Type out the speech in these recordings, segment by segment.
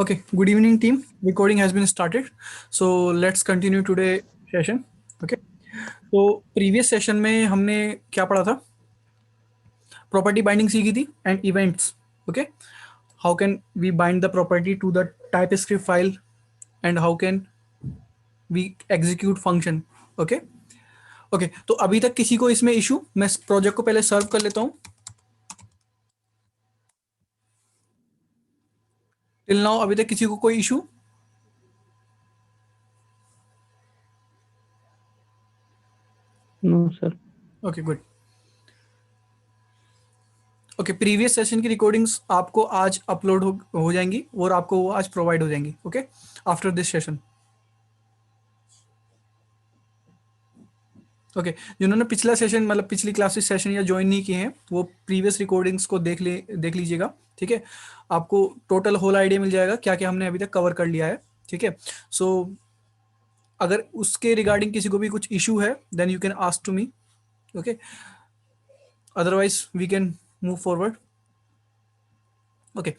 Okay, good evening team. Recording has been started. So let's continue today session. Okay. तो previous session में हमने क्या पढ़ा था? Property binding सीखी थी and events. Okay. How can we bind the property to the TypeScript file and how can we execute function? Okay. Okay. तो अभी तक किसी को इसमें issue? मैं project को पहले serve कर लेता हूँ. Till now अभी तक किसी को कोई issue? No, sir. Okay, good. Okay, previous session की रिकॉर्डिंग्स आपको आज अपलोड हो जाएंगी और आपको वो आज प्रोवाइड हो जाएंगी. Okay, after this session. Okay, जिन्होंने पिछला सेशन मतलब पिछली क्लासेस सेशन या ज्वाइन नहीं किए हैं वो प्रीवियस रिकॉर्डिंग्स को देख लीजिएगा. ठीक है, आपको टोटल होल आइडिया मिल जाएगा क्या क्या हमने अभी तक कवर कर लिया है. ठीक है, सो अगर उसके रिगार्डिंग किसी को भी कुछ इशू है then you can ask to me. Okay, otherwise we can move forward. Okay,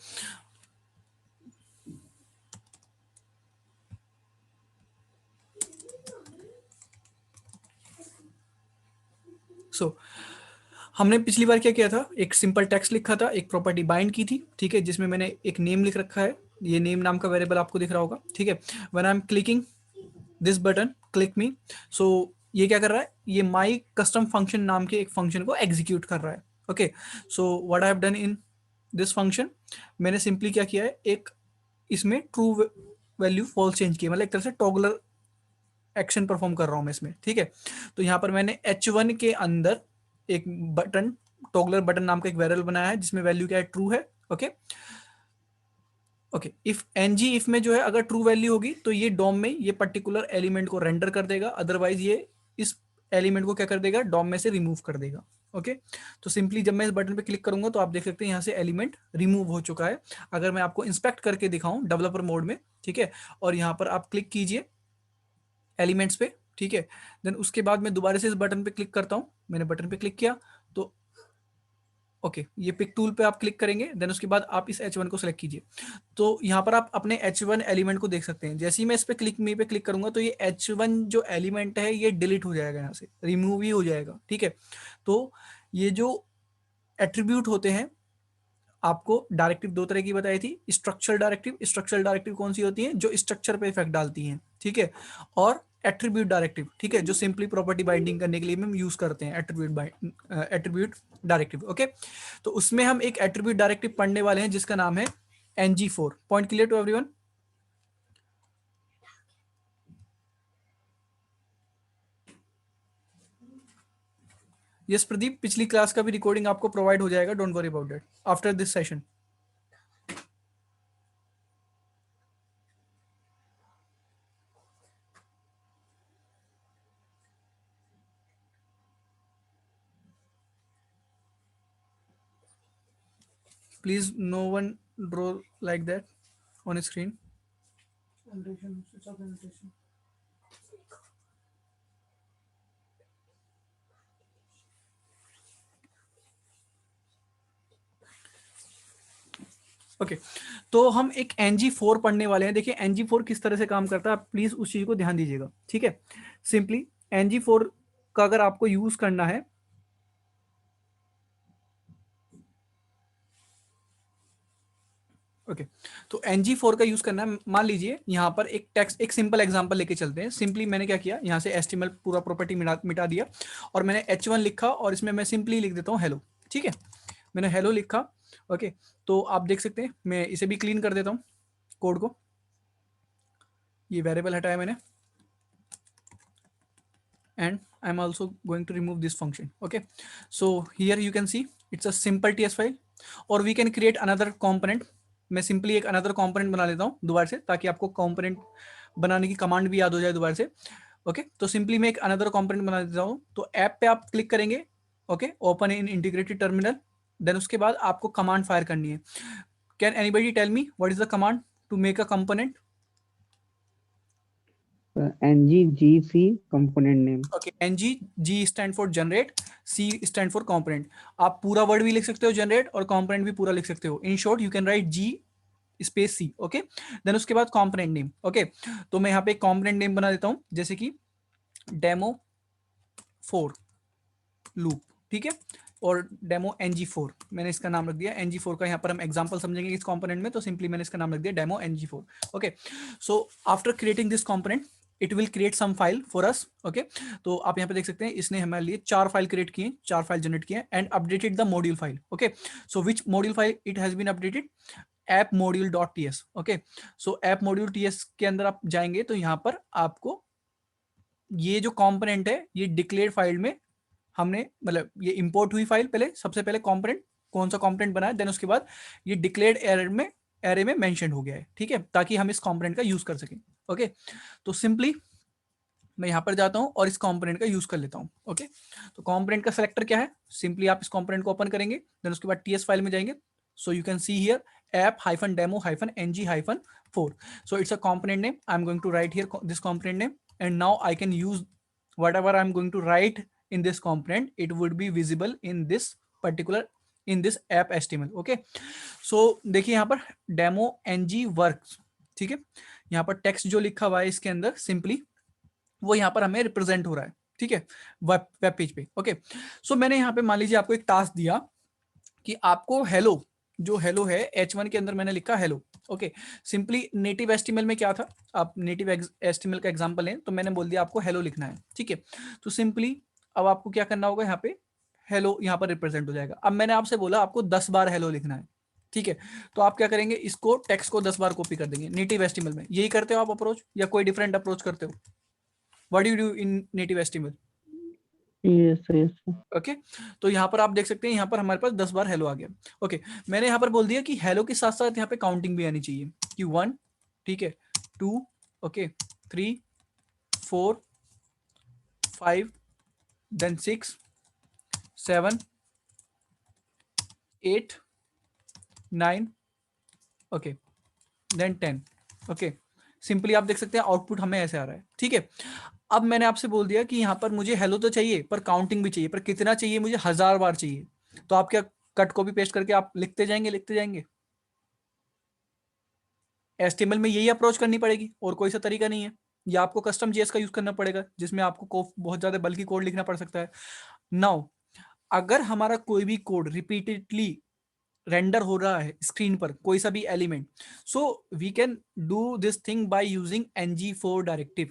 so हमने पिछली बार क्या किया था, एक सिंपल टेक्स्ट लिखा था, एक प्रॉपर्टी बाइंड की थी. ठीक है, जिसमें मैंने एक नेम लिख रखा है. ये नेम नाम का वेरिएबल आपको दिख रहा होगा. ठीक है, when I am clicking this button click me, so ये क्या कर रहा है, ये माई कस्टम फंक्शन नाम के एक फंक्शन को एग्जीक्यूट कर रहा है. Okay, so what I have done in this function, मैंने सिंपली क्या किया है, एक इसमें ट्रू वैल्यू फॉल्स चेंज किया, मतलब एक तरह से टॉगलर एक्शन परफॉर्म कर रहा हूं मैं इसमें. ठीक है, तो यहाँ पर मैंने h1 के अंदर एक बटन टॉगलर बटन नाम का एक वेरिएबल बनाया है जिसमें वैल्यू क्या है, ट्रू है. Okay okay, if ng if में जो है अगर ट्रू वैल्यू होगी तो ये डॉम में ये पर्टिकुलर एलिमेंट को रेंडर कर देगा, अदरवाइज ये इस एलिमेंट को क्या कर देगा, डॉम में से रिमूव कर देगा. ओके, तो सिंपली जब मैं इस बटन पे क्लिक करूंगा तो आप देख सकते हैं यहाँ से एलिमेंट रिमूव हो चुका है. अगर मैं आपको इंस्पेक्ट करके दिखाऊं डेवलपर मोड में, ठीक है, और यहाँ पर आप क्लिक कीजिए एलिमेंट्स पे. ठीक है, देन उसके बाद मैं दोबारा से इस बटन पे क्लिक करता हूं. मैंने बटन पे क्लिक किया तो ओके, ये पिक टूल पे आप क्लिक करेंगे, देन उसके बाद आप इस H1 को सिलेक्ट कीजिए. तो यहाँ पर आप अपने H1 एलिमेंट को देख सकते हैं. जैसे ही मैं इस पे क्लिक मी पे क्लिक करूंगा तो ये H1 जो एलिमेंट है ये डिलीट हो जाएगा, यहाँ से रिमूव ही हो जाएगा. ठीक है, तो ये जो एट्रीब्यूट होते हैं, आपको डायरेक्टिव दो तरह की बताई थी, स्ट्रक्चरल डायरेक्टिव. स्ट्रक्चरल डायरेक्टिव कौन सी होती है, जो स्ट्रक्चर पे इफेक्ट डालती हैं. ठीक है, और एट्रीब्यूट डायरेक्टिव, ठीक है, जो सिंपली प्रॉपर्टी बाइंडिंग करने के लिए हम यूज करते हैं एट्रीब्यूट डायरेक्टिव. ओके, तो उसमें हम एक एट्रीब्यूट डायरेक्टिव पढ़ने वाले हैं जिसका नाम है ng4. Point clear to everyone? Yes Pradeep, पिछली क्लास का भी रिकॉर्डिंग आपको प्रोवाइड हो जाएगा, don't worry about that after this session. Please no one draw like that on a screen. Okay, तो हम एक ng4 पढ़ने वाले हैं. देखिए ng4 किस तरह से काम करता है, आप प्लीज उस चीज को ध्यान दीजिएगा. ठीक है, सिंपली ng4 का अगर आपको यूज करना है, ओके, तो ng4 का यूज करना है. मान लीजिए यहाँ पर एक टेक्स्ट, एक सिंपल एग्जांपल लेके चलते हैं. सिंपली मैंने क्या किया, यहाँ से HTML पूरा प्रॉपर्टी मिटा दिया और मैंने h1 लिखा और इसमें मैं सिंपली लिख देता हूँ हेलो. ठीक है, मैंने हेलो लिखा. ओके, तो आप देख सकते हैं, मैं इसे भी क्लीन कर देता हूँ कोड को. ये वेरिएबल हटाया मैंने and I'm also going to remove this function. Okay, so here you can see it's a simple TS file or we can create another component. मैं सिंपली एक अनदर कंपोनेंट बना लेता हूँ दोबारा से, ताकि आपको कंपोनेंट बनाने की कमांड भी याद हो जाए दोबारा से. ओके, तो सिंपली मैं एक अनदर कंपोनेंट बना देता हूँ. तो ऐप पे आप क्लिक करेंगे, okay, open in integrated terminal, then उसके बाद आपको कमांड फायर करनी है. Can anybody tell me what is the command to make a component? ng-gc component name. Okay, ng stand for generate, c stand for component. आप पूरा word भी लिख सकते हो जनरेट और कंपोनेंट भी पूरा लिख सकते हो. In short you can write g space C, okay. Then उसके बाद कंपोनेंट नेम, ओके। तो मैं यहाँ पे कंपोनेंट नेम बना देता हूँ, जैसे कि डेमो 4 लूप, ठीक है, और डेमो ng4 मैंने इसका नाम रख दिया। ng4 का यहाँ पर हम एग्जांपल समझेंगे इस कंपोनेंट में, तो सिंपली मैंने इसका नाम रख दिया demo ng4, okay. So after creating this component it will create some file for us, okay. तो आप यहाँ पे देख सकते हैं इसने हमारे लिए 4 फाइल क्रिएट किए, 4 फाइल जनरेट किए and updated the module file, okay. So which module file it has been updated, app module.ts, okay. So app module.ts के अंदर आप जाएंगे तो यहाँ पर आपको ये जो कंपोनेंट है ये डिक्लेयर फाइल में हमने, मतलब ये इंपोर्ट हुई फाइल, पहले सबसे पहले कंपोनेंट कौन सा कंपोनेंट बनाया, देन उसके बाद ये डिक्लेयर्ड एरे में मेंशन हो गया है, ठीक है, ताकि हम इस कंपोनेंट का यूज कर सकें, ओके। तो सिंपली मैं यहाँ पर जाता हूँ और इस कंपोनेंट का यूज कर लेता हूँ, ओके। तो कंपोनेंट का सेलेक्टर क्या है, सिंपली आप इस कंपोनेंट को ओपन करेंगे, देन उसके बाद टीएस फाइल में जाएंगे, so you can see here app-demo-ng-4, so it's a component name. I'm going to write here this component name, and now I can use whatever I'm going to write in this component, it would be visible in this particular, in this app HTML, okay. So देखिए यहाँ पर demo ng works, ठीक है, यहाँ पर text जो लिखा हुआ है इसके अंदर सिंपली वो यहाँ पर हमें रिप्रेजेंट हो रहा है, ठीक है, वेब पेज पे, ओके। सो मैंने यहाँ पे मान लीजिए आपको एक टास्क दिया कि आपको हेलो, जो हेलो है H1 के अंदर मैंने लिखा hello, okay. Simply native HTML में क्या था, आप नेटिव एचटीएमएल का एग्जांपल लें तो मैंने बोल दिया आपको हेलो लिखना है, ठीक है। तो सिंपली अब आपको क्या करना होगा, यहाँ पे हेलो यहाँ पर रिप्रेजेंट हो जाएगा। अब मैंने आपसे बोला आपको 10 बार हेलो लिखना है, ठीक है, तो आप क्या करेंगे, इसको टेक्स्ट को 10 बार कॉपी कर देंगे नेटिव एचटीएमएल में। यही करते हो आप अप्रोच, या कोई डिफरेंट अप्रोच करते हो? What do you do in native HTML? yes sir, yes sir. Okay, तो यहाँ पर आप देख सकते हैं यहाँ पर हमारे पास 10 बार हेलो आ गया, ओके। मैंने यहाँ पर बोल दिया कि हेलो के साथ साथ यहाँ पे काउंटिंग भी आनी चाहिए कि 1, ठीक है, 2, okay, 3, 4, 5, then 6, 7, 8, 9, okay, then 10, okay. Simply आप देख सकते हैं आउटपुट हमें ऐसे आ रहा है, ठीक है। अब मैंने आपसे बोल दिया कि यहाँ पर मुझे हेलो तो चाहिए पर काउंटिंग भी चाहिए, पर कितना चाहिए, मुझे 1000 बार चाहिए। तो आप क्या कट कॉपी पेस्ट करके आप लिखते जाएंगे। एचटीएमएल में यही अप्रोच करनी पड़ेगी और कोई सा तरीका नहीं है, या आपको कस्टम जेएस का यूज करना पड़ेगा जिसमें आपको बहुत ज्यादा बल्कि कोड लिखना पड़ सकता है। नाउ अगर हमारा कोई भी कोड रिपीटेडली रेंडर हो रहा है स्क्रीन पर, कोई सा भी element, so we can do this thing by using ng4 directive,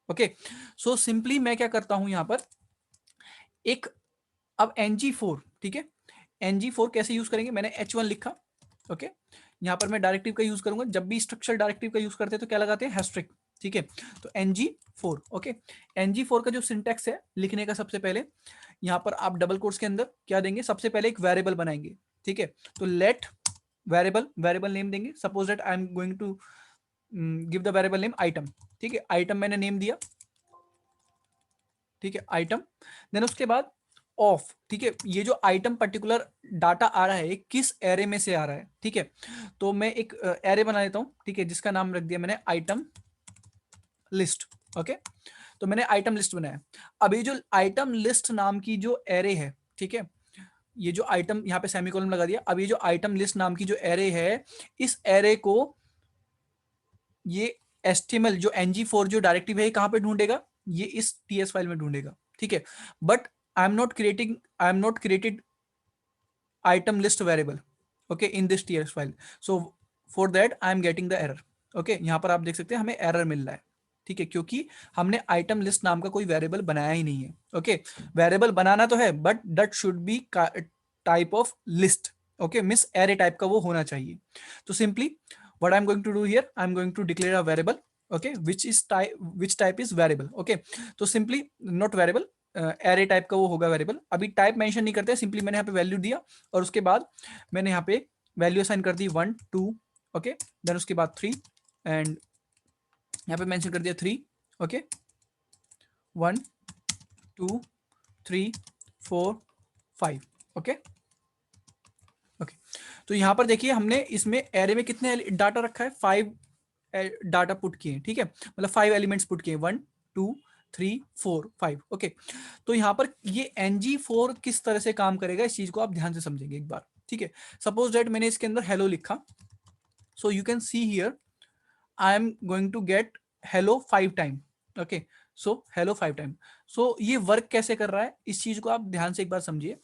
okay. So simply मैं क्या करता हूं यहाँ पर एक, अब ng4, ठीक है, ng4 कैसे यूज करेंगे, मैंने h1 लिखा, ओके। यहाँ पर मैं डायरेक्टिव का यूज करूंगा, जब भी स्ट्रक्चर डायरेक्टिव का यूज करते हैं तो क्या लगाते हैं, हैस्ट्रिक, ठीक है। तो ng4, ओके। ng4 का जो सिंटेक्स है लिखने का, सबसे पहले यहाँ पर आप डबल कोट्स के अंदर क्या देंगे, सबसे पहले एक वेरिएबल बनाएंगे, ठीक है। तो लेट वेरिएबल नेम देंगे, suppose that I am going to give the variable name item, ठीक है, आइटम मैंने नेम दिया, ठीक है, आइटम। देन उसके बाद ऑफ, ठीक है, ये जो आइटम पर्टिकुलर डाटा आ रहा है किस एरे में से आ रहा है, ठीक है। तो मैं एक एरे बना लेता हूं, ठीक है, जिसका नाम रख दिया मैंने आइटम लिस्ट, ओके। तो मैंने आइटम लिस्ट बनाया। अब ये जो आइटम लिस्ट नाम की जो एरे है, ठीक है, ये जो आइटम यहाँ पे सेमीकोलन लगा दिया। अब ये जो आइटम लिस्ट नाम की जो एरे है, इस एरे को ये एचटीएमएल जो ng4 जो डायरेक्टिव है कहाँ पे ढूंढेगा, ये इस टीएस फाइल में ढूंढेगा, ठीक है। But I am not created item list variable, okay, in this TS file, so for that I am getting the error, okay. यहाँ पर आप देख सकते हैं हमें एरर मिल रहा है, ठीक है, क्योंकि हमने आइटम लिस्ट नाम का कोई वेरिएबल बनाया ही नहीं है, ओके। वेरिएबल बनाना तो है but that should be type of list, okay, miss array type का वो होना चाहिए। तो simply what I'm going to do here, I'm going to declare a variable, okay, which type is variable, okay। तो simply not variable, array type का वो होगा variable. अभी टाइप मेंशन नहीं करते, सिंपली मैंने यहाँ पे वैल्यू दिया और उसके बाद मैंने यहाँ पे वैल्यू असाइन कर दी 1 2, ओके। देन उसके बाद 3 एंड यहाँ पे मेंशन कर दिया 3, ओके, 1 2 3 4 5, ओके। ओके, तो यहाँ पर देखिए हमने इसमें एरे में कितने डाटा रखा है, 5 डाटा पुट किए, ठीक है, मतलब 5 एलिमेंट्स पुट किए, 1 2 3 4 5, ओके। तो यहाँ पर ये ng4 किस तरह से काम करेगा इस चीज को आप ध्यान से समझेंगे एक बार, ठीक है। सपोज दैट मैंने इसके अंदर हेलो लिखा, So you can see here I am going to get hello 5 time. Okay, so hello 5 time. So ये वर्क कैसे कर रहा है, इस चीज को आप ध्यान से एक बार समझिए.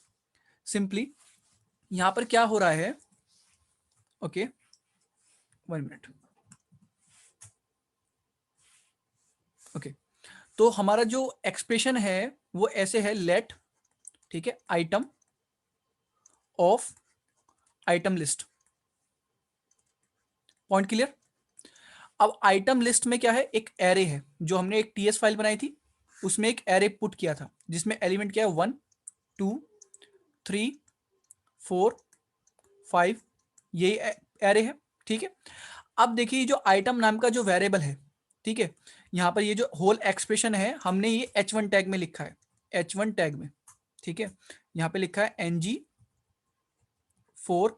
सिंपली यहां पर क्या हो रहा है. Okay, 1 minute. ओके, तो हमारा जो एक्सप्रेशन है वो ऐसे है, लेट, ठीक है, item of item list. Point clear. अब आइटम लिस्ट में क्या है, एक एरे है, जो हमने एक टीएस फाइल बनाई थी, उसमें एक एरे पुट किया था, जिसमें एलिमेंट क्या है, 1 2 3 4 5, ये एरे है. ठीक है. अब देखिए जो आइटम नाम का जो वेरिएबल है, ठीक है, यहां पर ये जो होल एक्सप्रेशन है हमने ये h1 टैग में लिखा है, h1 टैग में. ठीक है, यहां पे लिखा है ng4,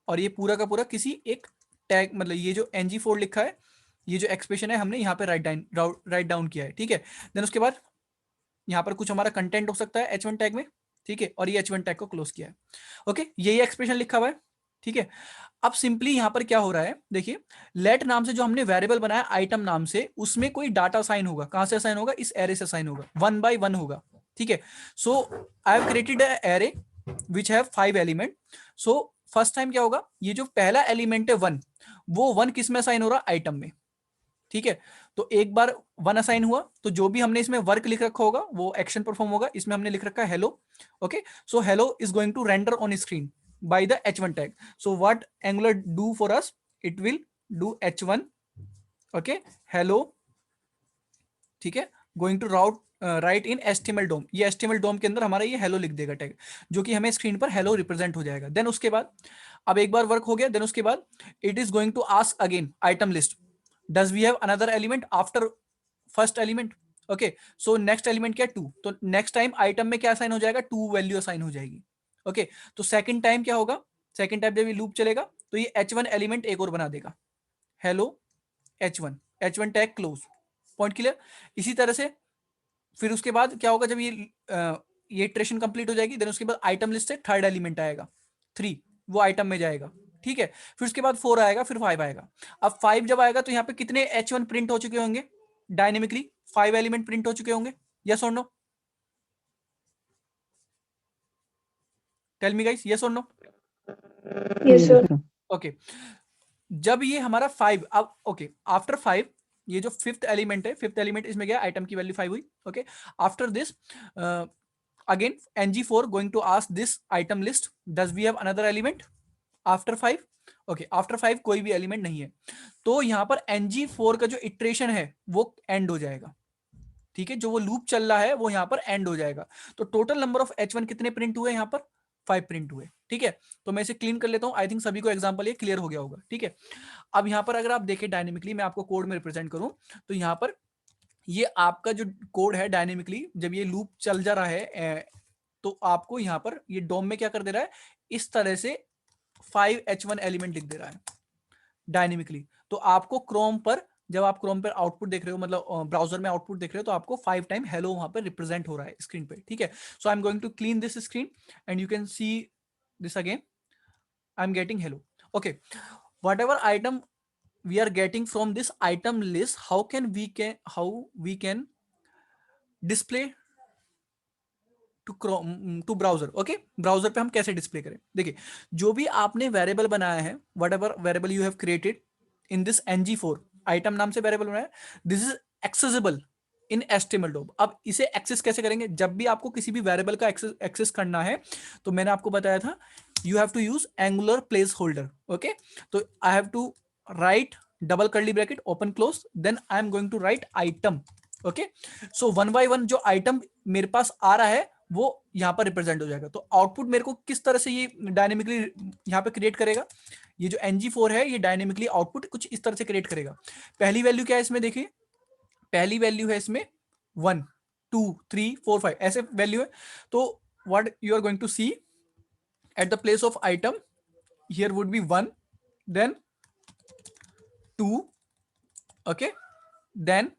और ये पूरा का पूरा किसी एक टैग, मतलब ये जो ng4 लिखा है, ये जो एक्सप्रेशन है हमने यहाँ पे राइट डाउन किया है. ठीक है. देन उसके बाद यहाँ पर कुछ हमारा कंटेंट हो सकता है h1 टैग में. ठीक है, और ये h1 टैग को क्लोज किया है. ओके, यही एक्सप्रेशन लिखा हुआ है. ठीक है. अब सिंपली यहां पर क्या हो रहा है, देखिए, लेट नाम से जो हमने वेरिएबल बनाया आइटम नाम से, उसमें कोई डाटा असाइन होगा. कहां से असाइन होगा, इस एरे से असाइन होगा, 1 by 1 होगा. ठीक है. So I have created a array which have 5 element. So first time क्या होगा, ये जो पहला एलिमेंट है 1, वो 1 किस में असाइन हो रहा है, आइटम में. ठीक है. तो एक बार 1 असाइन हुआ, तो जो भी हमने इसमें वर्क लिख रखा होगा वो एक्शन परफॉर्म होगा. इसमें हमने लिख रखा है hello. Okay, so hello is going to render on screen by the h1 tag. So what Angular do for us, it will do h1, okay, hello. ठीक है, going to write in HTML DOM. ये HTML DOM के अंदर हमारा ये hello लिख देगा tag, जो कि हमें स्क्रीन पर हेलो रिप्रेजेंट हो जाएगा. देन उसके बाद, अब एक बार वर्क हो गया, देन उसके बाद it is going to ask again item list, does we have another element after first element. Okay, so next element क्या है, 2. तो नेक्स्ट टाइम आइटम में क्या असाइन हो जाएगा, 2 वैल्यू असाइन हो जाएगी. ओके, तो सेकंड टाइम क्या होगा, सेकंड टाइम जब ये लूप चलेगा तो ये h1 एलिमेंट एक और बना देगा, hello h1 tag close. Point clear. इसी तरह से फिर उसके बाद क्या होगा, जब ये इटरेशन कंप्लीट हो जाएगी, देन उसके बाद आइटम लिस्ट से थर्ड एलिमेंट आएगा 3, वो आइटम में जाएगा. ठीक है, फिर उसके बाद 4 आएगा, फिर 5 आएगा. अब 5 जब आएगा तो यहाँ पे कितने h1 प्रिंट हो चुके होंगे, डायनेमिकली 5 एलिमेंट प्रिंट हो चुके होंगे. यस और no, tell me guys, yes और नो. Yes, sir. ओके, जब ये हमारा 5, अब ओके, आफ्टर 5, ये जो फिफ्थ एलिमेंट है, फिफ्थ एलिमेंट इसमें गया, आइटम की वैल्यू 5 हुई. Okay, after this again ng4 going to ask this item list, does we have another element after 5. Okay, after 5 कोई भी एलिमेंट नहीं है, तो यहां पर ng4 का जो इटरेशन है वो एंड हो जाएगा. ठीक है, जो वो लूप चल रहा है वो यहां पर एंड हो जाएगा. तो टोटल नंबर ऑफ h1 कितने प्रिंट हुए यहां पर, 5 प्रिंट हुए. ठीक है, तो मैं इसे क्लीन कर लेता हूं. आई थिंक सभी को एग्जांपल ये क्लियर हो गया होगा. ठीक है, अब यहां पर अगर आप देखें डायनेमिकली, मैं आपको कोड में रिप्रेजेंट करूं, तो यहां पर ये आपका जो कोड है डायनेमिकली, जब ये लूप चल जा रहा है तो आपको यहां पर ये डोम में क्या कर दे रहा है, इस तरह से 5h1 एलिमेंट लिख दे रहा है डायनेमिकली. तो आपको क्रोम पर, जब आप क्रोम पर आउटपुट देख रहे हो, मतलब ब्राउजर में आउटपुट देख रहे हो, तो आपको 5 टाइम हेलो वहां पर रिप्रेजेंट हो रहा है स्क्रीन पे. ठीक है, so I am going to clean this screen and you can see this again. I am getting hello. Okay, whatever item we are getting from this item list, how we can display to browser. Okay, browser पे हम कैसे display करें, देखिए, जो भी आपने variable बनाया है, whatever variable you have created in this ng4, item नाम से वेरिएबल बनाया, this is accessible in HTML DOM. अब इसे एक्सेस कैसे करेंगे, जब भी आपको किसी भी वेरिएबल का एक्सेस करना है, तो मैंने आपको बताया था, you have to use angular place holder. Okay, तो I have to write double curly bracket open close, then I am going to write item. Okay, so 1 by 1 जो आइटम मेरे पास आ रहा है वो यहाँ पर रिप्रेजेंट हो जाएगा. तो आउटपुट मेरे को किस तरह से ये डायनेमिकली यहाँ पे क्रिएट करेगा, ये जो ng4 है ये डायनेमिकली आउटपुट कुछ इस तरह से क्रिएट करेगा. पहली वैल्यू क्या है इसमें, देखिए, पहली वैल्यू है इसमें 1 2 3 4 5 ऐसे वैल्यू है. तो what you are going to see at the place of item, here would be 1, then 2, okay, then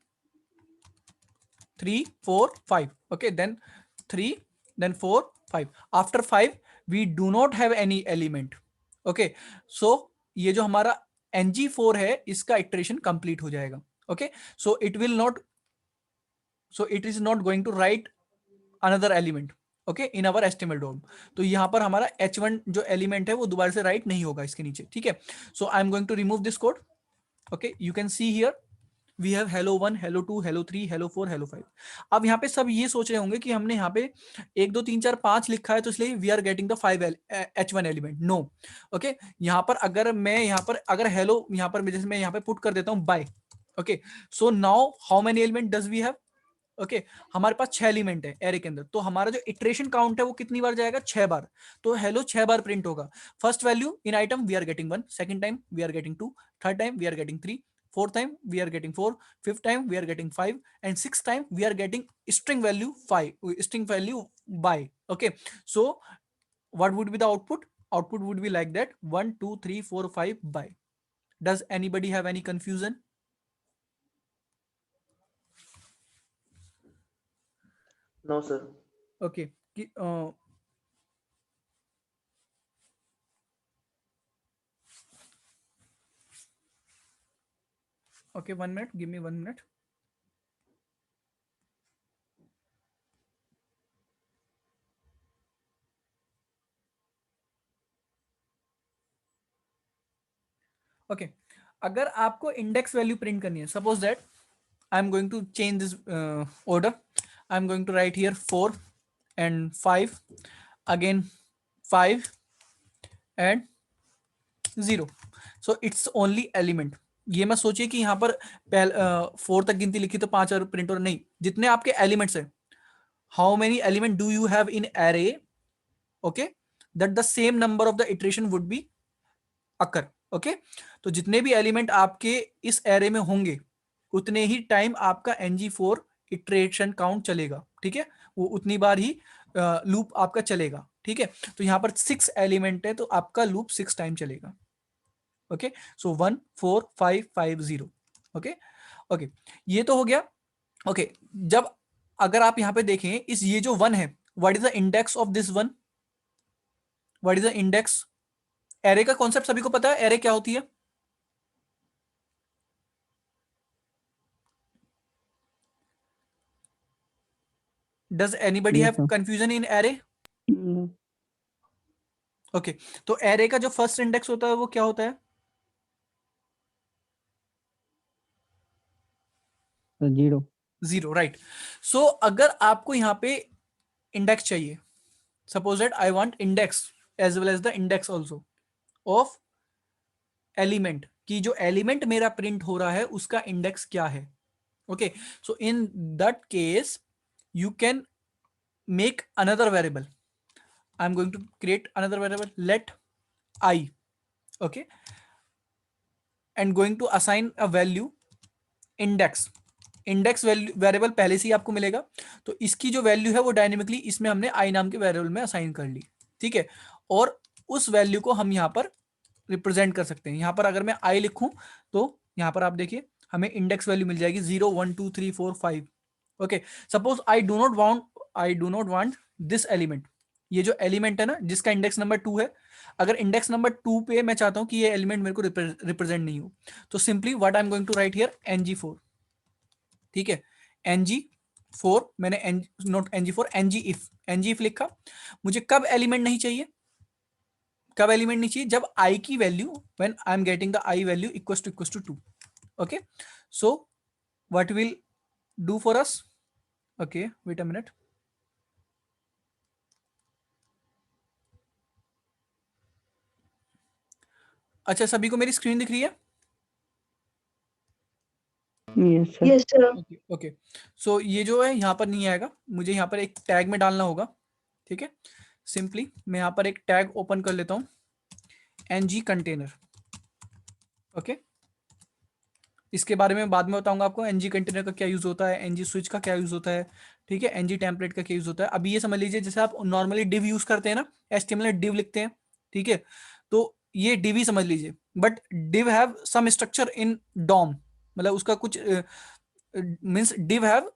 3 4 5, okay, then 3, then 4 5. After 5 we do not have any element. Okay, so ये जो हमारा ng4 है इसका iteration complete हो जाएगा. Okay, so it will not, so it is not going to write another element, okay, in our estimate DOM. तो यहाँ पर हमारा h1 जो एलिमेंट है वो दोबारा से राइट नहीं होगा इसके नीचे. ठीक है, so I am going to remove this code. Okay, you can see here we have hello 1, hello 2, hello 3, hello 4, hello 5. अब यहाँ पे सब ये सोच रहे होंगे कि हमने यहाँ पे 1 2 3 4 5 लिखा है तो इसलिए we are getting the 5 h1 element. No, okay, यहाँ पर अगर मैं यहाँ पर अगर hello यहाँ पर जैसे मैं यहाँ पे पुट कर देता हूँ by. Okay, so now how many element does we have? Okay, हमारे पास 6 एलिमेंट है एरे के अंदर, तो हमारा जो इटरेशन काउंट है वो कितनी बार जाएगा? 6 बार. तो हेलो 6 बार प्रिंट होगा. First value in item we are getting 1, second time we are getting 2, third time we are getting 3, fourth time we are getting 4, fifth time we are getting 5, and sixth time we are getting string value 5, string value by. Okay, so what would be the output? Output would be like that: 1 2 3 4 5 by. Does anybody have any confusion? No, sir. Okay, okay, 1 minute, give me 1 minute. Okay, अगर आपको index value print करनी है, suppose that I am going to change this order. I am going to write here 4 and 5, again 5 and 0. so it's only element. ये मत सोचिए कि यहाँ पर 4 तक गिनती लिखी तो 5 और प्रिंट, और नहीं, जितने आपके एलिमेंट्स है, how many element do you have in array, okay, that the same number of the iteration would be occur. Okay, तो जितने भी एलिमेंट आपके इस एरे में होंगे उतने ही टाइम आपका ng4 इटरेशन काउंट चलेगा. ठीक है, वो उतनी बार ही लूप आपका चलेगा. ठीक है, तो यहाँ पर 6 एलिमेंट है तो आपका लूप 6 टाइम चलेगा. Okay, so 1 4 5 5 0. ओके, ओके, ये तो हो गया. ओके, जब अगर आप यहाँ पे देखें इस ये जो 1 है, what is the index of this 1? What is the index? Array का कॉन्सेप्ट सभी को पता है, एरे क्या होती है? Does anybody Yes, have sir. Confusion in array? No. Okay, तो एरे का जो फर्स्ट इंडेक्स होता है वो क्या होता है? 0. 0, राइट. सो अगर आपको यहाँ पे इंडेक्स चाहिए, suppose that I want index as well as the index also of element, कि जो एलिमेंट मेरा प्रिंट हो रहा है उसका इंडेक्स क्या है. Okay, so in that case you can make another variable. I'm going to create another variable, let I, okay, and going to assign a value index. Index variable पहले से ही आपको मिलेगा, तो इसकी जो वैल्यू है वो डायनेमिकली इसमें हमने आई नाम के वेरिएबल में असाइन कर ली. ठीक है, और उस वैल्यू को हम यहाँ पर रिप्रेजेंट कर सकते हैं. यहाँ पर अगर मैं आई लिखूं तो यहाँ पर आप देखिए हमें इंडेक्स वैल्यू मिल जाएगी 0 1 2 3 4 5. Okay, suppose I do not want this element. ये जो एलिमेंट है ना जिसका इंडेक्स नंबर 2 है, अगर इंडेक्स नंबर 2 पे मैं चाहता हूं कि ये एलिमेंट मेरे को रिप्रेजेंट नहीं हो, तो simply what I am going to write here ng4. ठीक है, ng4 मैंने नॉट ng4, ng if लिखा. मुझे कब एलिमेंट नहीं चाहिए? कब एलिमेंट नहीं चाहिए? जब i की value, when I am getting the i value equals to 2. Okay, so what will do for us? Okay, wait a minute. अच्छा, सभी को मेरी स्क्रीन दिख रही है? Yes, sir. Yes, sir. Okay, okay, so ये जो है यहाँ पर नहीं आएगा, मुझे यहाँ पर एक टैग में डालना होगा. ठीक है, सिंपली मैं यहाँ पर एक टैग ओपन कर लेता हूँ, ng कंटेनर. ओके, इसके बारे में बाद में बताऊंगा आपको ng कंटेनर का क्या यूज होता है, ng स्विच का क्या यूज होता है. ठीक है, ng टेम्पलेट का क्या यूज होता है. अभी ये समझ लीजिए जैसे आप नॉर्मली div यूज करते हैं ना, HTML में div लिखते हैं. ठीक है, तो ये div ही समझ लीजिए, but div have some structure in DOM, मतलब उसका कुछ means div have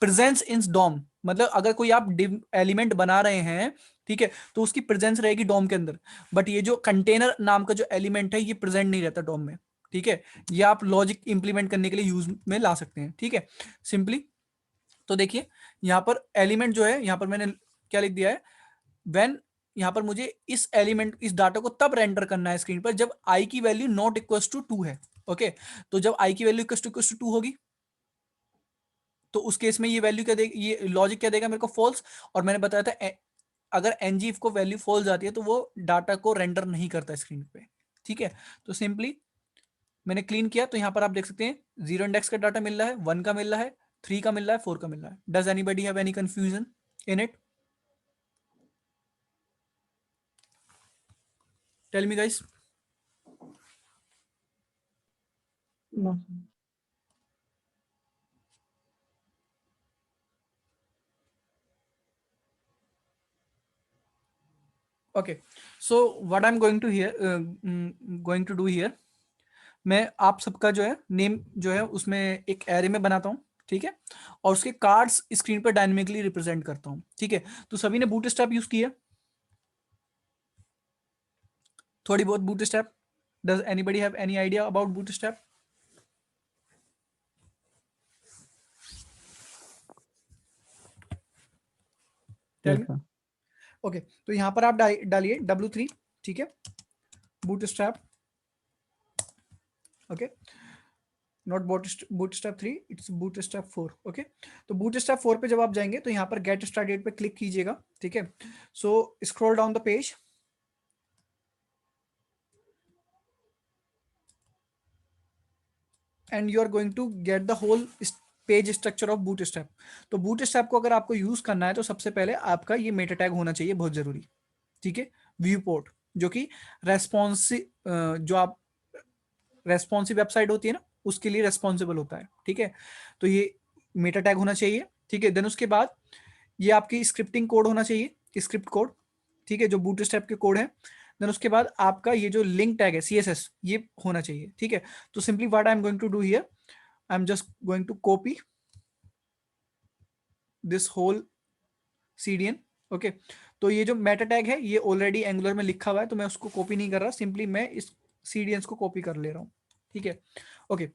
presence in DOM. मतलब अगर कोई आप div एलिमेंट बना रहे हैं ठीक है, तो उसकी प्रेजेंस रहेगी डॉम के अंदर, बट ये जो कंटेनर नाम का जो एलिमेंट है ये प्रेजेंट नहीं रहता डॉम में। ठीक है, ये आप लॉजिक इंप्लीमेंट करने के लिए यूज में ला सकते हैं। ठीक है, सिंपली तो देखिए यहाँ पर एलिमेंट जो है, यहाँ पर मैंने क्या लिख दिया है, व्हेन, यहाँ पर मुझे इस एलिमेंट, इस डाटा को तब रेंडर करना है स्क्रीन पर जब आई की वैल्यू नॉट इक्वल टू 2 है। ओके, तो जब आई की वैल्यू इक्वल टू 2 होगी तो उस केस में ये वैल्यू क्या देगा, ये लॉजिक क्या देगा मेरे को, फॉल्स। और मैंने बताया था अगर ngif को वैल्यू फॉल्स आती है तो वो डाटा को रेंडर नहीं करता स्क्रीन पे। ठीक है, तो सिंपली मैंने क्लीन किया, तो यहाँ पर आप देख सकते हैं 0 इंडेक्स का डाटा मिल रहा है, 1 का मिल रहा है, 3 का मिल रहा है, 4 का मिल रहा है। Does anybody have any confusion in it? Tell me guys. No, sir. Okay, so what I am going to here, going to do here, मैं आप सबका जो है नेम जो है उसमें एक एरे में बनाता हूँ। ठीक है, और उसके कार्ड्स स्क्रीन पर डायनेमिकली रिप्रेजेंट करता हूँ। ठीक है, तो सभी ने बूटस्ट्रैप यूज किया, थोड़ी बहुत Bootstrap? Does anybody have any idea about Bootstrap? Tell Yes, me. sir. Okay, तो यहाँ पर आप डालिए W3। ठीक है, Bootstrap. Okay, not Bootstrap 3, it's Bootstrap 4। Okay, तो बूटस्ट्रैप 4 पे जब आप जाएंगे तो यहाँ पर गेट स्टार्टेड पे क्लिक कीजिएगा। ठीक है, so scroll down the page and you are going to get the whole page structure of bootstrap. तो बूटस्ट्रैप को अगर आपको यूज करना है तो सबसे पहले आपका ये मेटा टैग होना चाहिए, बहुत जरूरी। ठीक है, व्यू पोर्ट, जो कि रेस्पॉन्सिव, जो आप रेस्पॉन्सिव वेबसाइट होती है ना उसके लिए रेस्पॉन्सिबल होता है। ठीक है, तो ये मेटा टैग होना चाहिए। ठीक है, देन उसके बाद ये आपकी स्क्रिप्टिंग कोड होना चाहिए, स्क्रिप्ट कोड। ठीक है, जो बूटस्ट्रैप के कोड है। देन उसके बाद आपका ये जो लिंक टैग है CSS, ये होना चाहिए। ठीक है, तो simply what I am going to do here, I am just going to copy this whole CDN। Okay, तो ये जो मेटा टैग है ये ऑलरेडी एंगुलर में लिखा हुआ है, तो मैं उसको कॉपी नहीं कर रहा, सिंपली मैं इस CDNs को कॉपी कर ले रहा हूँ। ठीक है, ओके,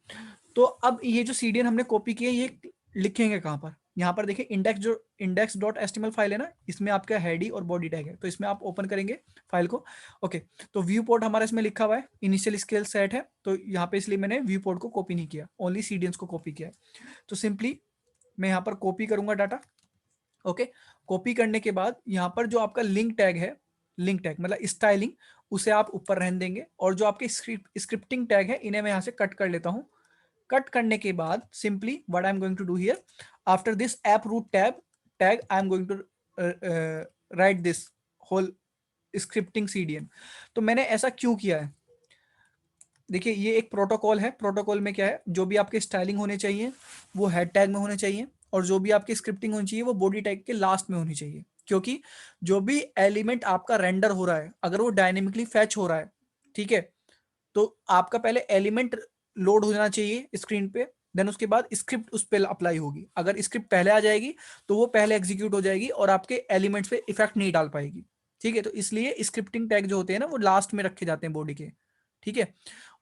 तो अब ये जो CDN हमने कॉपी किया ये लिखेंगे कहाँ पर, यहाँ पर देखिए index.html फाइल है ना, इसमें आपका हेडी और बॉडी टैग है, तो इसमें आप ओपन करेंगे फाइल को। ओके, तो व्यू पोर्ट हमारा इसमें लिखा हुआ है, इनिशियल स्केल सेट है, तो यहाँ पे इसलिए मैंने व्यू पोर्ट को कॉपी नहीं किया, ओनली CDNs को कॉपी किया है। तो सिंपली मैं यहाँ पर कॉपी करूंगा डाटा। ओके, कॉपी करने के बाद यहाँ पर जो आपका लिंक टैग है, लिंक टैग मतलब स्टाइलिंग, उसे आप ऊपर रहने देंगे, और जो आपके स्क्रिप्टिंग टैग है इन्हें मैं यहाँ से कट कर लेता हूँ। कट करने के बाद simply what I am going to do here, after this app root tag I am going to write this whole scripting CDN। तो मैंने ऐसा क्यों किया है, देखिए ये एक प्रोटोकॉल है, प्रोटोकॉल में क्या है, जो भी आपके स्टाइलिंग होने चाहिए वो हेड टैग में होने चाहिए, और जो भी आपकी स्क्रिप्टिंग होनी चाहिए वो बॉडी टैग के लास्ट में होनी चाहिए। क्योंकि जो भी एलिमेंट आपका रेंडर हो रहा है अगर वो डायनेमिकली फैच हो रहा है, ठीक है, तो आपका पहले एलिमेंट लोड हो जाना चाहिए स्क्रीन पे, देन उसके बाद स्क्रिप्ट उस पर अप्लाई होगी। अगर स्क्रिप्ट पहले आ जाएगी तो वो पहले एग्जीक्यूट हो जाएगी और आपके एलिमेंट्स पे इफेक्ट नहीं डाल पाएगी। ठीक है, तो इसलिए स्क्रिप्टिंग टैग जो होते हैं ना वो लास्ट में रखे जाते हैं बॉडी के। ठीक है,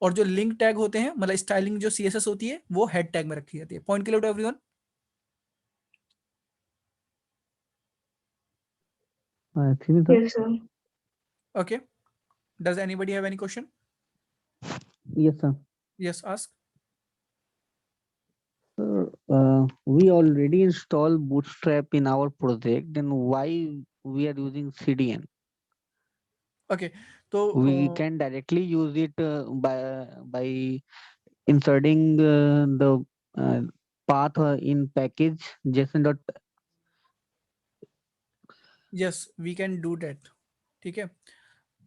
और जो लिंक टैग होते हैं मतलब स्टाइलिंग जो CSS होती है वो हेड टैग में रखी जाती है। Point clear to everyone? Actually, sir. Yes, sir. Okay, does anybody have any question? Yes, sir. Yes, ask. Sir, we already installed Bootstrap in our project. Then why we are using CDN? Okay, तो We can directly use it by inserting the uh, path in package JSON dot. Yes we can do that. ठीक है,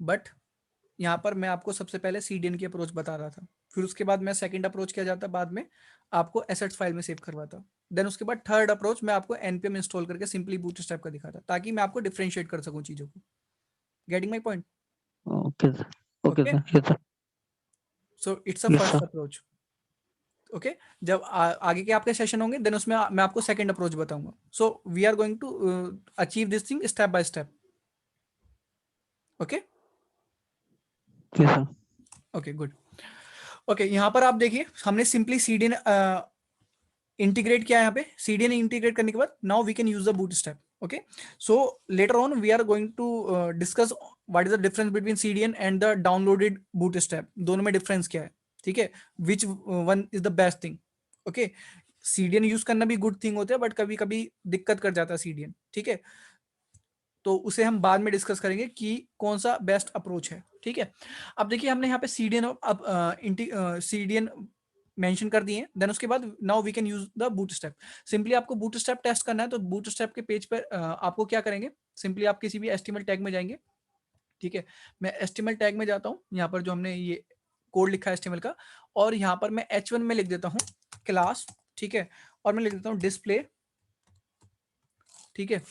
but यहाँ पर मैं आपको सबसे पहले CDN की अप्रोच बता रहा था, फिर उसके बाद मैं सेकंड अप्रोच किया जाता बाद में आपको एसेट्स फाइल में सेव करवाता, देन उसके बाद थर्ड अप्रोच मैं आपको npm इंस्टॉल करके सिंपली बूटस्ट्रैप का दिखाता, ताकि मैं आपको डिफरेंशिएट कर सकूं चीजों को। Getting my point? Okay, sir. Okay, okay, sir. Yes, sir. So it's a Yes, first sir. Approach. Okay, जब आगे के आपके सेशन होंगे देन उसमें मैं आपको सेकंड अप्रोच बताऊंगा। So we are going to achieve this thing step by step. Okay Yes, sir. Okay good. Okay यहाँ पर आप देखिए हमने सिंपली सीडीएन इंटीग्रेट किया है। यहाँ पे सीडीएन इंटीग्रेट करने के बाद now we can use the bootstrap. Okay so later on we are going to discuss what is the difference between CDN and the downloaded bootstrap, दोनों में डिफरेंस क्या है, ठीक है, which one is the best thing. Okay CDN use करना भी good thing होता है बट कभी कभी दिक्कत कर जाता है सीडीएन, ठीक है, तो उसे हम बाद में डिस्कस करेंगे कि कौन सा बेस्ट अप्रोच है, ठीक है। अब देखिए हमने यहाँ पे सीडीएन अब सीडीएन मेंशन कर दिए हैं, देन उसके बाद now we can use the bootstrap. Simply आपको बूटस्ट्रैप टेस्ट करना है तो बूटस्ट्रैप के पेज पर आपको क्या करेंगे, सिंपली आप किसी भी एचटीएमएल टैग में जाएंगे, ठीक है। मैं एचटीएमएल टैग में जाता हूँ, यहाँ पर जो हमने ये कोड लिखा है एचटीएमएल का, और यहाँ पर मैं h1 में लिख देता हूँ क्लास, ठीक है, और मैं लिख देता हूँ डिस्प्ले, ठीक है,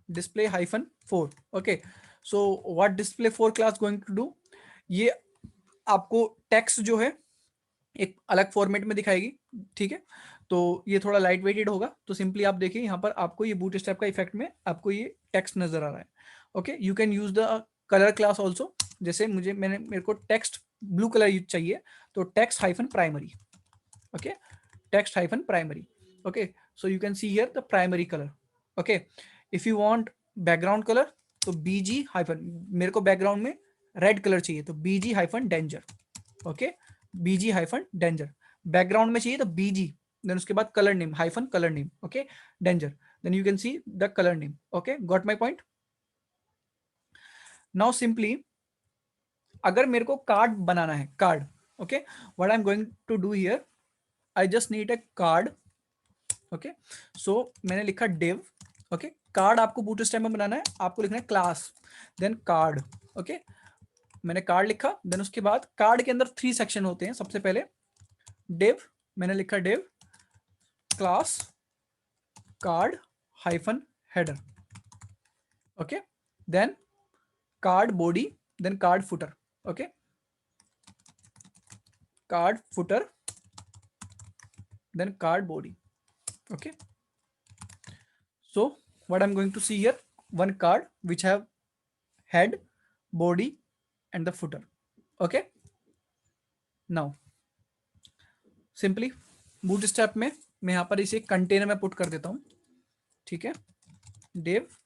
display hyphen 4। okay so what display 4 class going to do, ये आपको टेक्स्ट जो है एक अलग फॉर्मेट में दिखाएगी, ठीक है, तो ये थोड़ा लाइट वेटेड होगा। तो सिंपली आप देखिए यहाँ पर आपको ये बूटस्ट्रैप का इफेक्ट में आपको ये टेक्स्ट नजर आ रहा है। Okay you can use the colour class also, जैसे मेरे को टेक्स्ट ब्लू कलर चाहिए तो text hyphen primary, okay text hyphen primary, okay so you can see here the primary colour. Okay if you want background colour तो BG hyphen, मेरे को background में red colour चाहिए तो BG hyphen danger, okay BG hyphen danger. Background में चाहिए तो BG, then उसके बाद colour name hyphen colour name, okay danger, then you can see the colour name. Okay got my point. Now simply अगर मेरे को कार्ड बनाना है, card, okay what I am going to do here, I just need a card. Okay so मैंने लिखा div, okay card आपको bootstrap में बनाना है, आपको लिखना है क्लास देन कार्ड। ओके मैंने कार्ड लिखा, देन उसके बाद कार्ड के अंदर 3 सेक्शन होते हैं। सबसे पहले div, मैंने लिखा div class card hyphen header, okay then card body, then card footer, okay card footer then card body. okay so what I'm going to see here, one card which have head, body and the footer। okay now simply bootstrap में मैं यहाँ पर इसे container में put कर देता हूँ, ठीक है, div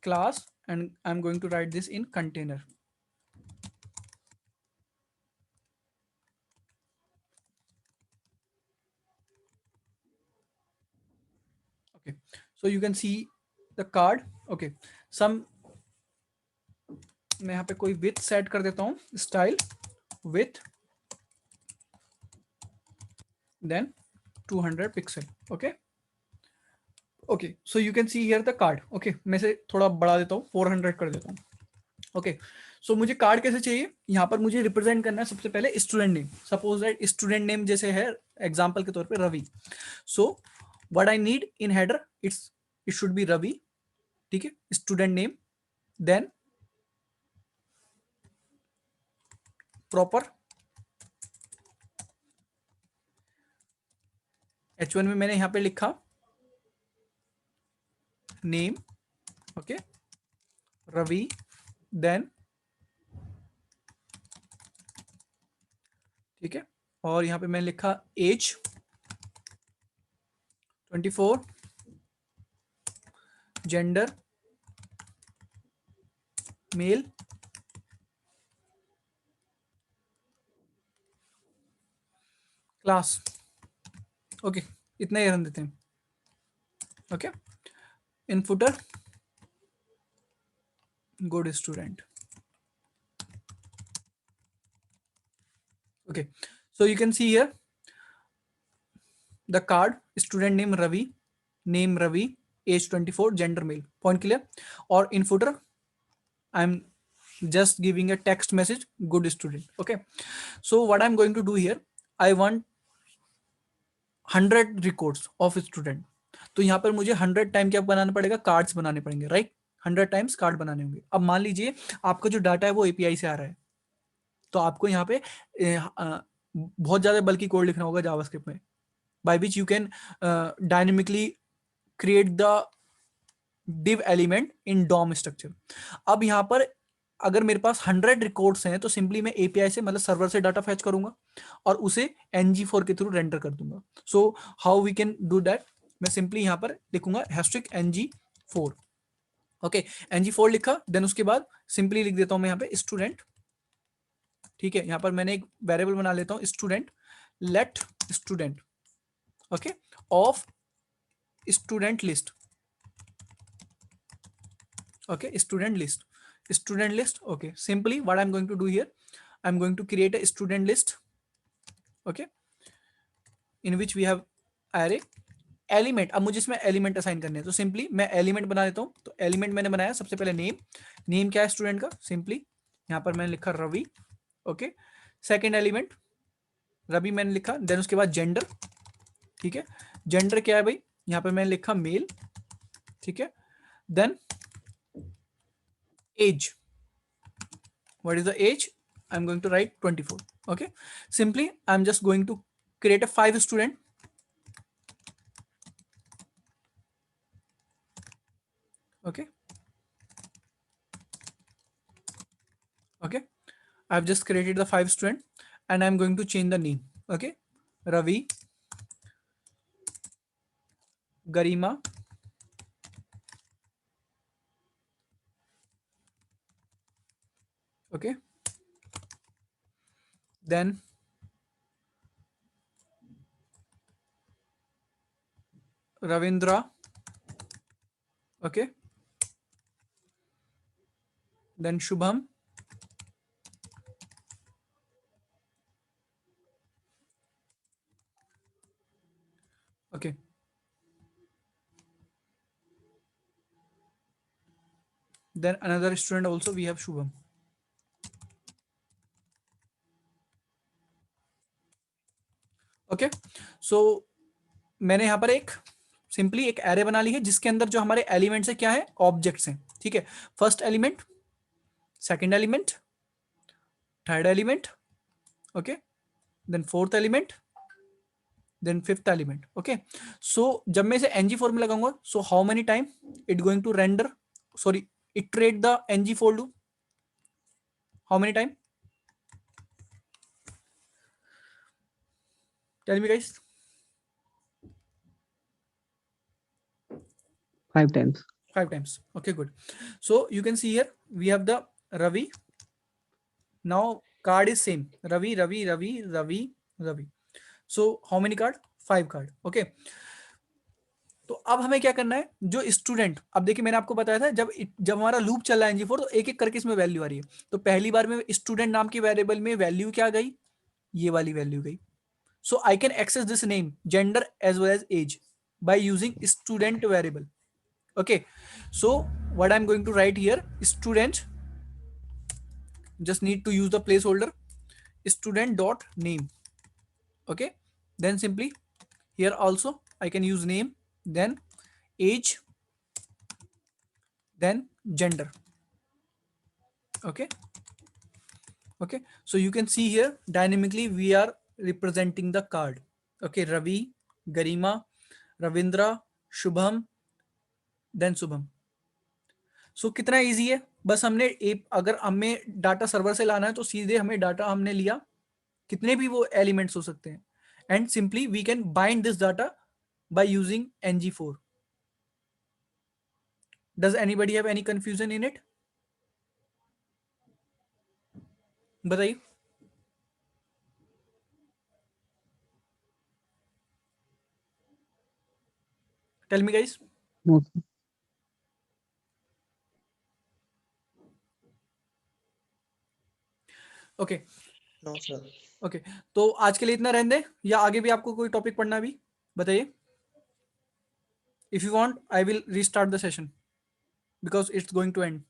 class and I'm going to write this in container। okay so you can see the card। okay some मैं यहाँ पे कोई width सेट कर देता हूँ, style width then 200 pixel। okay okay so you can see here the card। okay मैं से थोड़ा बढ़ा देता हूँ, 400 कर देता हूँ। okay so मुझे कार्ड कैसे चाहिए, यहाँ पर मुझे रिप्रेजेंट करना है सबसे पहले student name. Suppose that student name जैसे है एग्जांपल के तौर पे Ravi, so what I need in header it should be Ravi, ठीक है, student name then proper H1 में मैंने यहाँ पे लिखा नेम, ओके रवि देन, ठीक है, और यहाँ पे मैंने लिखा age 24, gender male, class, okay इतना ही रन देते हैं। Okay in footer good student. okay so you can see here the card student name Ravi, age 24, gender male, point clear। or in footer I'm just giving a text message good student। okay so what I'm going to do here, I want 100 records of student, तो यहाँ पर मुझे 100 time क्या बनाना पड़ेगा, cards बनाने पड़ेंगे, right 100 times card बनाने होंगे। अब मान लीजिए आपका जो डाटा है वो एपीआई से आ रहा है, तो आपको यहाँ पे बहुत ज्यादा बल्कि कोड लिखना होगा जावास्क्रिप्ट में, by which you can dynamically create the div element in DOM structure. अब यहाँ पर अगर मेरे पास 100 रिकॉर्ड्स हैं तो सिंपली मैं एपीआई से मतलब सर्वर से डाटा फैच करूंगा और उसे ng4 के थ्रू रेंडर कर दूंगा. So how we can do that, मैं सिंपली यहाँ पर लिखूंगा #ng4. ओके, ng4 लिखा, देन उसके बाद सिंपली लिख देता हूं मैं यहाँ पे स्टूडेंट. ठीक है, यहाँ पर मैंने एक वेरिएबल बना लेता हूँ student, let student, okay, of student list. Okay, student list. Okay, simply what I'm going to do here, I'm going to create a student list, okay, in which we have array element. अब मुझे इसमें element assign करने हैं तो simply मैं element बना देता हूं. तो एलिमेंट मैंने बनाया, सबसे पहले नेम क्या है स्टूडेंट का, सिंपली यहां पर मैंने लिखा Ravi. Okay, second element Ravi मैंने लिखा, देन उसके बाद जेंडर. ठीक है, जेंडर क्या है भाई, यहां पर मैंने लिखा मेल. ठीक है, then age, what is the age, I'm going to write 24. Okay, simply I'm just going to create a 5 student. Okay, I've just created the 5 student and I'm going to change the name. Okay, Ravi, Garima, okay, then Ravindra, okay, then Shubham, okay, then another student also we have Shubham. Okay, so मैंने यहाँ पर एक simply एक array बना ली है जिसके अंदर जो हमारे एलिमेंट्स है क्या है, ऑब्जेक्ट्स हैं. ठीक है, first element, second element, third element, okay, then fourth element, then fifth element. Okay, so जब मैं इसे ng4 में लगाऊंगा, so how many time it going to render, sorry iterate the ng4 loop, how many time, tell me guys. 5 times. 5 times. Okay, good. So you can see here we have the Ravi. Now card is same, Ravi. So how many card, 5 card. Okay, तो अब हमें क्या करना है, जो student, अब देखिए मैंने आपको बताया था जब हमारा लूप चल रहा है ng4 तो एक एक करके इसमें वैल्यू आ रही है. तो पहली बार में स्टूडेंट नाम की वेरिएबल में वैल्यू क्या गई, ये वाली वैल्यू गई. So I can access this name, gender as well as age by using student variable. Okay, so what I'm going to write here, student, just need to use the placeholder student dot name. Okay, then simply here also I can use name, then age, then gender. Okay, so you can see here dynamically we are representing the card. Okay, Ravi, Garima, Ravindra, Shubham, then Shubham. सो कितना easy है, बस हमने अगर हमें data server से लाना है तो सीधे हमें डाटा हमने लिया, कितने भी वो एलिमेंट्स हो सकते हैं, and simply we can bind this data by using ng4. Does anybody have any confusion in it, बताइए. Tell me guys. No, sir. Okay, No, sir. Okay, तो आज के लिए इतना रहने दें या आगे भी आपको कोई टॉपिक पढ़ना भी बताइए. If you want I will restart the session because it's going to end.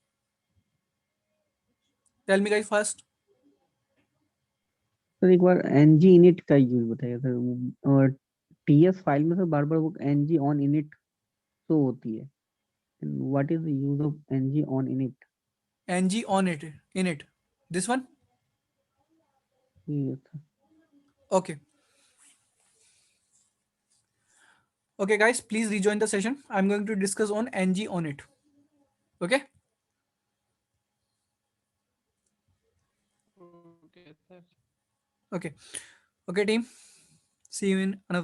Tell me guys first. Sir एक बार ng init का यूज बताइए सर. और ts फाइल में सर बार बार वो ng on init शो होती है. What is the use of ng on init? ng on it, in it, this one. Yes, sir. Okay, Okay, guys, please rejoin the session. I'm going to discuss on ng on it. Okay. Okay, sir. Okay. Okay, team. See you in another.